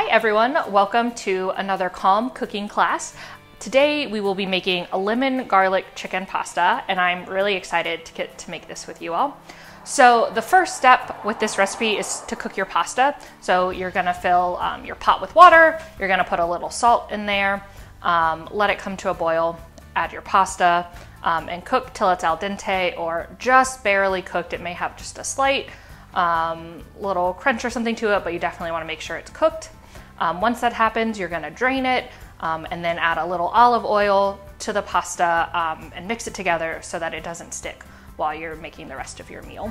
Hi everyone, welcome to another Calm cooking class. Today we will be making a lemon garlic chicken pasta, and I'm really excited to get to make this with you all. So the first step with this recipe is to cook your pasta. So you're gonna fill your pot with water, you're gonna put a little salt in there, let it come to a boil, add your pasta, and cook till it's al dente or just barely cooked. It may have just a slight little crunch or something to it, but you definitely want to make sure it's cooked. Once that happens, you're going to drain it and then add a little olive oil to the pasta and mix it together so that it doesn't stick while you're making the rest of your meal.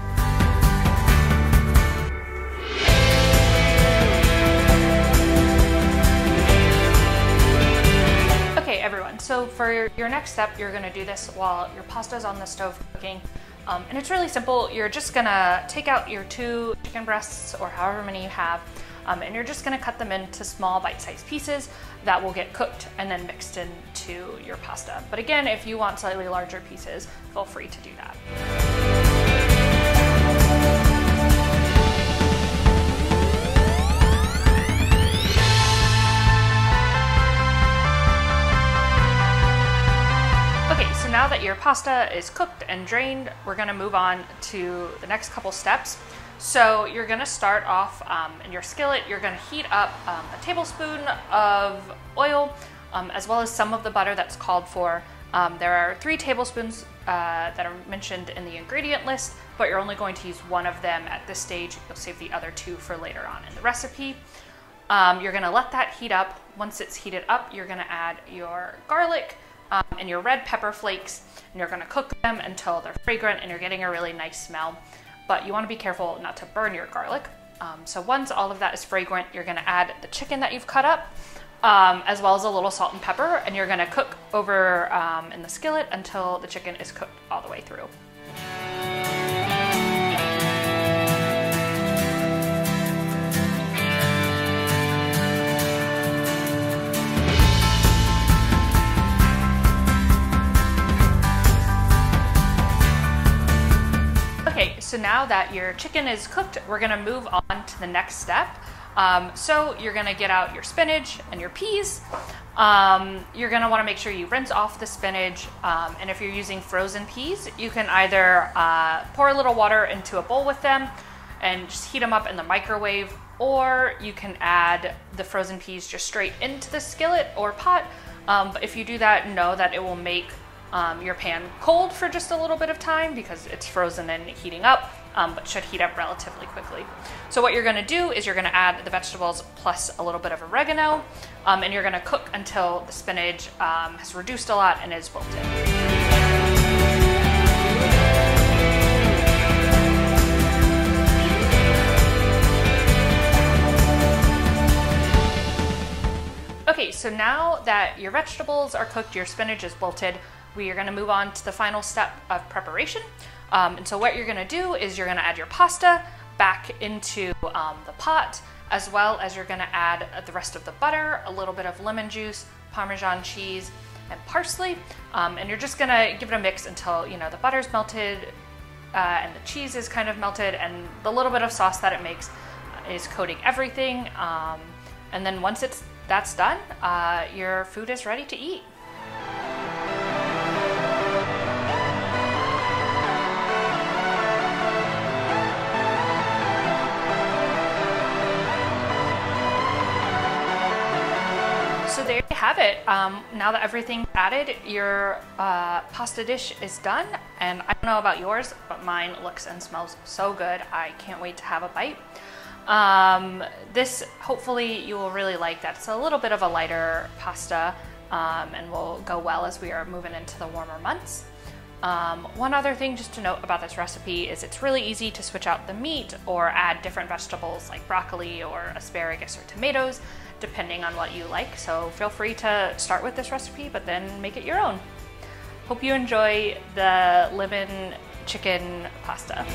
Okay everyone, so for your next step, you're going to do this while your pasta is on the stove cooking. And it's really simple. You're just gonna take out your 2 chicken breasts or however many you have, and you're just gonna cut them into small bite-sized pieces that will get cooked and then mixed into your pasta. But again, if you want slightly larger pieces, feel free to do that. Now that your pasta is cooked and drained, we're going to move on to the next couple steps. So you're going to start off in your skillet. You're going to heat up a tablespoon of oil, as well as some of the butter that's called for. There are 3 tablespoons that are mentioned in the ingredient list, but you're only going to use 1 of them at this stage. You'll save the other 2 for later on in the recipe. You're going to let that heat up. Once it's heated up, you're going to add your garlic and your red pepper flakes, and you're going to cook them until they're fragrant and you're getting a really nice smell. But you want to be careful not to burn your garlic. So once all of that is fragrant, you're going to add the chicken that you've cut up, as well as a little salt and pepper, and you're going to cook over in the skillet until the chicken is cooked all the way through. Okay, so now that your chicken is cooked, we're gonna move on to the next step. So you're gonna get out your spinach and your peas. You're gonna wanna make sure you rinse off the spinach, and if you're using frozen peas, you can either pour a little water into a bowl with them and just heat them up in the microwave, or you can add the frozen peas just straight into the skillet or pot. But if you do that, know that it will make your pan cold for just a little bit of time because it's frozen and heating up, but should heat up relatively quickly. So what you're going to do is you're going to add the vegetables plus a little bit of oregano, and you're going to cook until the spinach has reduced a lot and is wilted. Okay, so now that your vegetables are cooked, your spinach is wilted, we are going to move on to the final step of preparation. And so what you're going to do is you're going to add your pasta back into the pot, as well as you're going to add the rest of the butter, a little bit of lemon juice, Parmesan cheese, and parsley. And you're just going to give it a mix until the butter's melted and the cheese is kind of melted, and the little bit of sauce that it makes is coating everything. And then once that's done, your food is ready to eat. So there you have it. Now that everything's added, your pasta dish is done. And I don't know about yours, but mine looks and smells so good. I can't wait to have a bite. This, hopefully you will really like that. It's a little bit of a lighter pasta and will go well as we are moving into the warmer months. One other thing just to note about this recipe is it's really easy to switch out the meat or add different vegetables like broccoli or asparagus or tomatoes, depending on what you like. So feel free to start with this recipe, but then make it your own. Hope you enjoy the lemon chicken pasta.